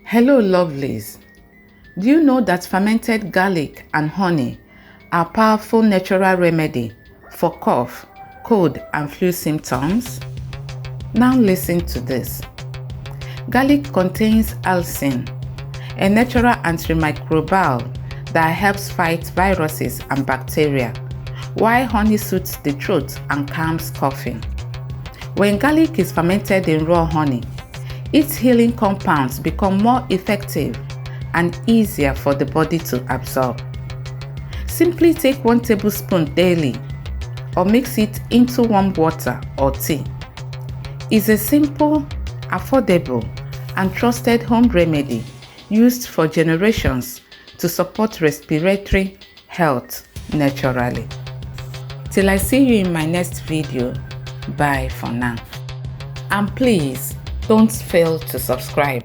Hello lovelies. Do you know that fermented garlic and honey are powerful natural remedy for cough, cold and flu symptoms? Now listen to this. Garlic contains allicin, a natural antimicrobial that helps fight viruses and bacteria, while honey soothes the throat and calms coughing. When garlic is fermented in raw honey, its healing compounds become more effective and easier for the body to absorb. Simply take 1 tablespoon daily or mix it into warm water or tea. It's a simple, affordable, and trusted home remedy used for generations to support respiratory health naturally. Till I see you in my next video, bye for now. And please, don't fail to subscribe.